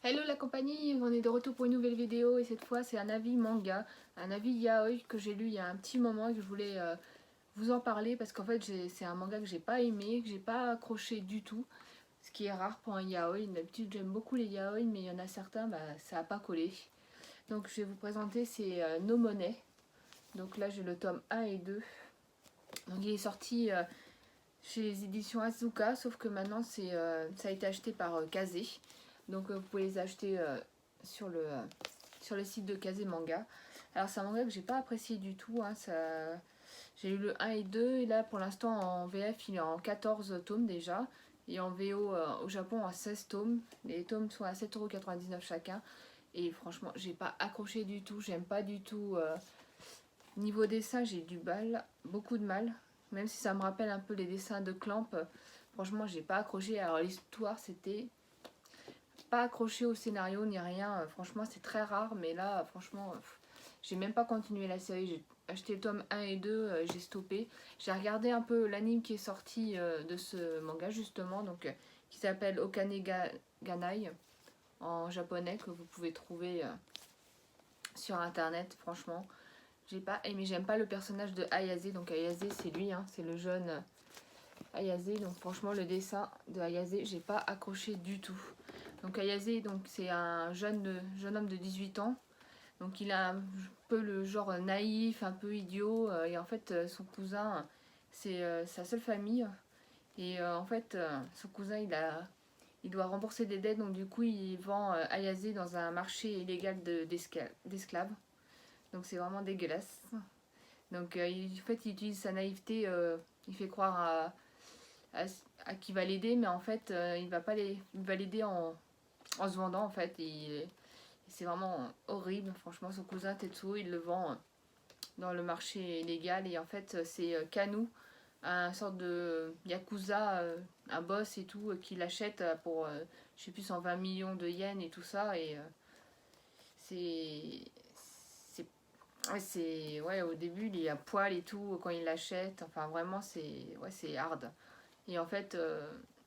Hello la compagnie, on est de retour pour une nouvelle vidéo et cette fois c'est un avis manga, un avis yaoi que j'ai lu il y a un petit moment et que je voulais vous en parler parce qu'en fait c'est un manga que j'ai pas aimé, que j'ai pas accroché du tout, ce qui est rare pour un yaoi. D'habitude j'aime beaucoup les yaoi mais il y en a certains, ça a pas collé. Donc je vais vous présenter, c'est No Money. Donc là j'ai le tome 1 et 2. Donc il est sorti chez les éditions Asuka, sauf que maintenant ça a été acheté par Kazé. Donc vous pouvez les acheter sur le site de Kazé Manga. Alors c'est un manga que j'ai pas apprécié du tout. J'ai eu le 1 et 2 et là pour l'instant en VF il est en 14 tomes déjà. Et en VO au Japon en 16 tomes. Les tomes sont à 7,99€ chacun. Et franchement j'ai pas accroché du tout. J'aime pas du tout. Niveau dessin j'ai du mal, beaucoup de mal. Même si ça me rappelle un peu les dessins de Clamp. Franchement j'ai pas accroché. Alors l'histoire c'était pas accroché au scénario ni rien. Franchement, c'est très rare, mais là, franchement, j'ai même pas continué la série. J'ai acheté le tome 1 et 2, j'ai stoppé. J'ai regardé un peu l'anime qui est sorti de ce manga, justement, donc qui s'appelle Okane Ganai en japonais, que vous pouvez trouver sur internet. Franchement, j'ai pas aimé. J'aime pas le personnage de Ayase. Donc, Ayase, c'est lui, hein, c'est le jeune Ayase. Donc, franchement, le dessin de Ayase, j'ai pas accroché du tout. Donc Ayase, donc c'est un jeune homme de 18 ans. Donc il a un peu le genre naïf, un peu idiot. Et en fait, son cousin, c'est sa seule famille. Et en fait, son cousin, il doit rembourser des dettes. Donc du coup, il vend Ayase dans un marché illégal d'esclaves. Donc c'est vraiment dégueulasse. Donc en fait, il utilise sa naïveté. Il fait croire à, à qu'il va l'aider. Mais en fait, il va l'aider en se vendant en fait. C'est vraiment horrible. Franchement, son cousin Tetsuo, il le vend dans le marché illégal. Et en fait, c'est Kanu, un sorte de yakuza, un boss et tout, qui l'achète pour, je sais plus, 120 millions de yens et tout ça. Et c'est. Ouais, au début, il est à poil et tout quand il l'achète. Enfin, vraiment, c'est hard. Et en fait,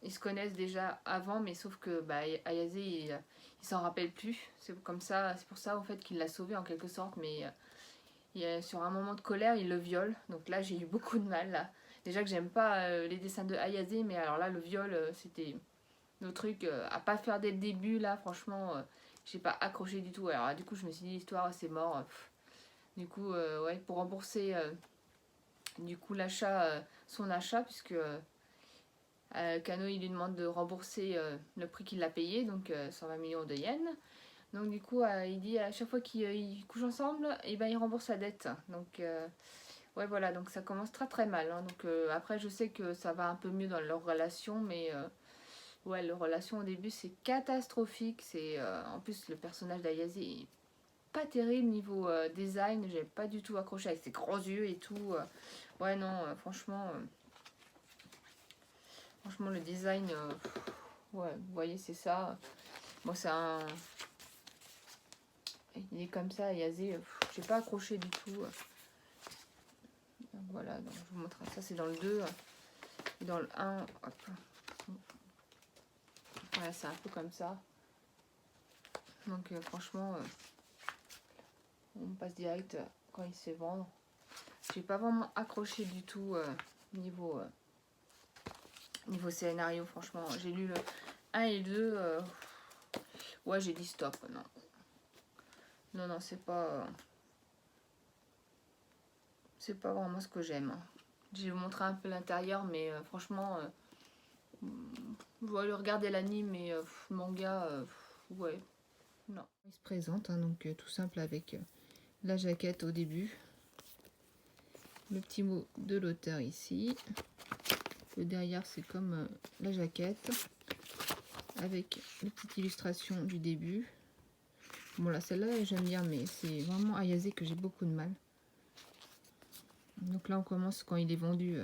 ils se connaissent déjà avant, mais sauf que Ayase, il s'en rappelle plus. C'est comme ça, c'est pour ça en fait qu'il l'a sauvé en quelque sorte. Mais sur un moment de colère, il le viole. Donc là, j'ai eu beaucoup de mal. Là. Déjà que j'aime pas les dessins de Ayase, mais alors là, le viol, c'était le truc à pas faire dès le début. Là, franchement, j'ai pas accroché du tout. Alors du coup, je me suis dit, l'histoire, c'est mort. Du coup, ouais, pour rembourser du coup son achat, puisque Kano il lui demande de rembourser le prix qu'il a payé, donc 120 millions de yens. Donc du coup il dit à chaque fois qu'ils couchent ensemble, et ben il rembourse sa dette. Donc ouais voilà, donc ça commence très très mal. Hein. Donc après je sais que ça va un peu mieux dans leur relation, mais ouais leur relation au début c'est catastrophique. C'est en plus le personnage d'Ayase est pas terrible niveau design. J'ai pas du tout accroché avec ses grands yeux et tout. Ouais non franchement. Franchement, le design, ouais, vous voyez, c'est ça. Moi, c'est un. Il est comme ça, Yazé, j'ai pas accroché du tout. Donc, voilà, donc, je vous montre ça, c'est dans le 2. Et dans le 1, hop. Voilà, c'est un peu comme ça. Donc, franchement, on passe direct quand il se fait vendre. J'ai pas vraiment accroché du tout niveau, niveau scénario, franchement. J'ai lu le 1 et le 2. Ouais, j'ai dit stop, non. Non, non, c'est pas. C'est pas vraiment ce que j'aime. Je vais vous montrer un peu l'intérieur, mais franchement, je vais aller regarder l'anime, mais manga, ouais, non. Il se présente, hein, donc tout simple avec la jaquette au début, le petit mot de l'auteur ici. Le derrière, c'est comme la jaquette, avec une petite illustration du début. Bon là, celle-là, j'aime bien, mais c'est vraiment Ayase que j'ai beaucoup de mal. Donc là, on commence quand il est vendu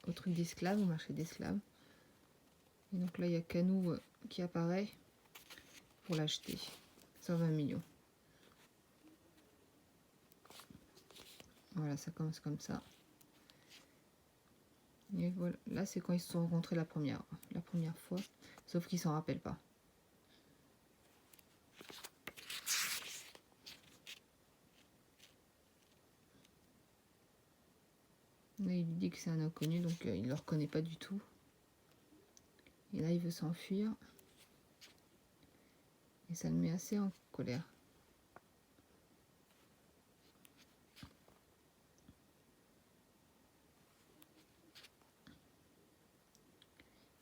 au truc d'esclaves, au marché d'esclaves. Et donc là, il y a Kanu qui apparaît pour l'acheter. 120 millions. Voilà, ça commence comme ça. Et voilà, là, c'est quand ils se sont rencontrés la première fois. Sauf qu'ils s'en rappellent pas. c'est un inconnu, donc il ne le reconnaît pas du tout. Et là, il veut s'enfuir. Et ça le met assez en colère.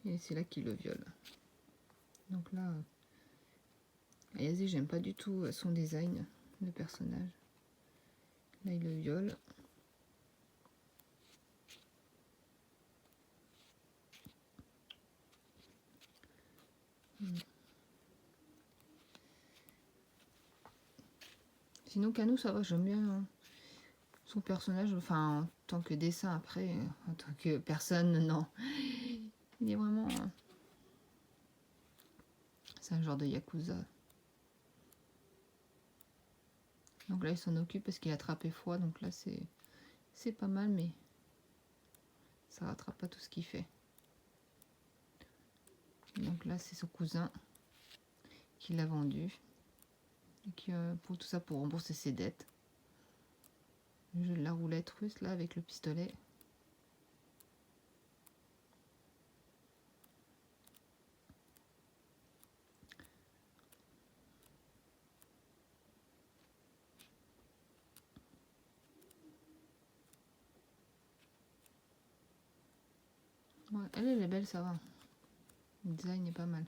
Et c'est là qu'il le viole. Donc là, Ayase, j'aime pas du tout son design de personnage. Là, il le viole. Sinon, Kano, ça va, j'aime bien son personnage. Enfin, en tant que dessin après, en tant que personne, non. Il est vraiment... c'est un genre de Yakuza. Donc là, il s'en occupe parce qu'il a attrapé froid. Donc là, c'est pas mal, mais ça rattrape pas tout ce qu'il fait. Donc là, c'est son cousin qui l'a vendu. Et qui, pour tout ça, pour rembourser ses dettes. Le jeu de la roulette russe, là, avec le pistolet. Ouais, elle est belle, ça va. Le design est pas mal.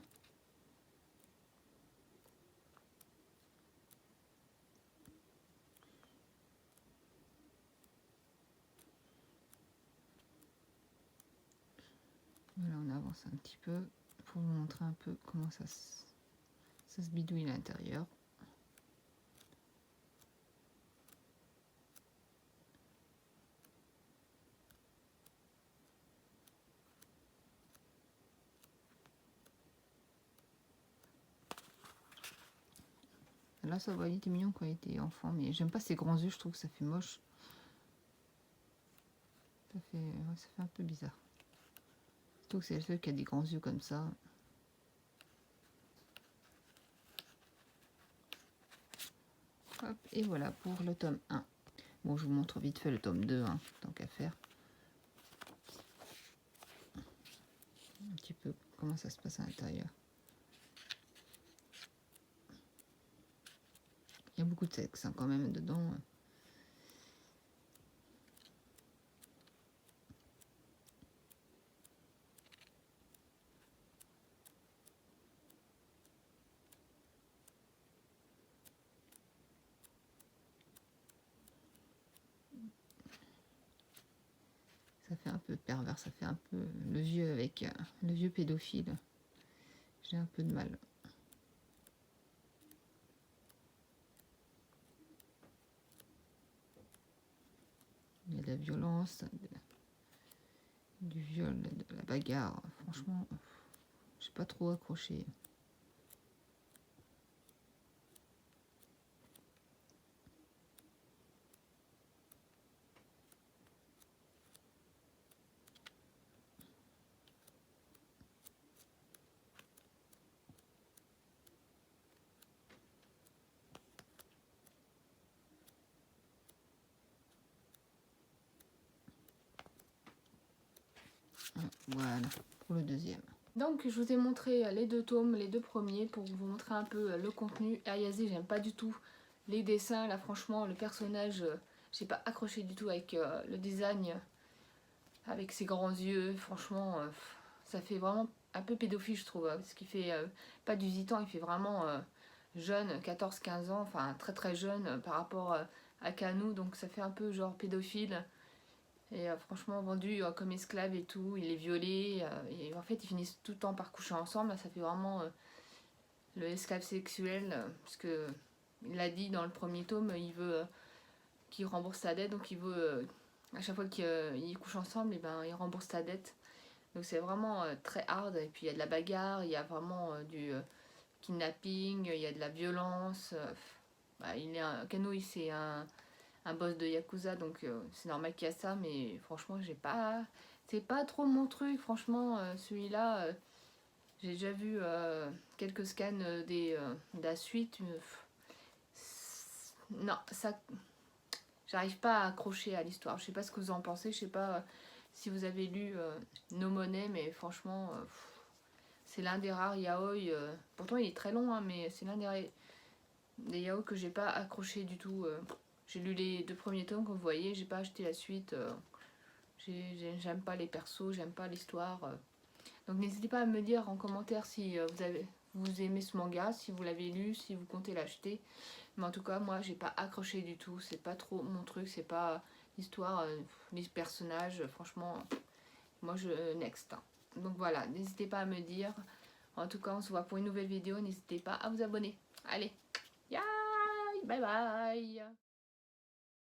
Voilà, on avance un petit peu pour vous montrer un peu comment ça se bidouille à l'intérieur. Là, ça va, il était mignon quand il était enfant, mais j'aime pas ses grands yeux, je trouve que ça fait moche. Ça fait un peu bizarre. Surtout que c'est le seul qui a des grands yeux comme ça. Hop, et voilà pour le tome 1. Bon, je vous montre vite fait le tome 2, hein, tant qu'à faire. Un petit peu comment ça se passe à l'intérieur. Il y a beaucoup de sexe hein, quand même dedans. Ça fait un peu pervers, ça fait un peu le vieux avec le vieux pédophile. J'ai un peu de mal. Il y a de la violence, du viol, de la bagarre. Franchement, j'ai pas trop accroché. Voilà, pour le deuxième. Donc je vous ai montré les deux tomes, les deux premiers, pour vous montrer un peu le contenu. Ayase, j'aime pas du tout les dessins, là franchement le personnage, j'ai pas accroché du tout avec le design, avec ses grands yeux, franchement ça fait vraiment un peu pédophile je trouve, parce qu'il fait pas du 18 ans, il fait vraiment jeune, 14-15 ans, enfin très très jeune par rapport à Kano, donc ça fait un peu genre pédophile. Et franchement vendu comme esclave et tout, il est violé et en fait ils finissent tout le temps par coucher ensemble, ça fait vraiment le esclave sexuel, parce que il l'a dit dans le premier tome, il veut qu'il rembourse sa dette, donc il veut à chaque fois qu'ils couchent ensemble, et ben il rembourse sa dette. Donc c'est vraiment très hard, et puis il y a de la bagarre, il y a vraiment du kidnapping, il y a de la violence. Bah, Kano c'est un boss de Yakuza, donc c'est normal qu'il y a ça, mais franchement c'est pas trop mon truc, franchement celui-là, j'ai déjà vu quelques scans de la suite, non, ça, j'arrive pas à accrocher à l'histoire, je sais pas ce que vous en pensez, je sais pas si vous avez lu No Money, mais franchement, c'est l'un des rares yaoi. Pourtant, il est très long, hein, mais c'est l'un des yaoi que j'ai pas accroché du tout. J'ai lu les 2 premiers tomes, comme vous voyez, j'ai pas acheté la suite. J'aime pas les persos, j'aime pas l'histoire. Donc n'hésitez pas à me dire en commentaire si vous aimez ce manga, si vous l'avez lu, si vous comptez l'acheter. Mais en tout cas, moi, j'ai pas accroché du tout. C'est pas trop mon truc, c'est pas l'histoire, les personnages. Franchement, moi, next. Donc voilà, n'hésitez pas à me dire. En tout cas, on se voit pour une nouvelle vidéo. N'hésitez pas à vous abonner. Allez, bye bye.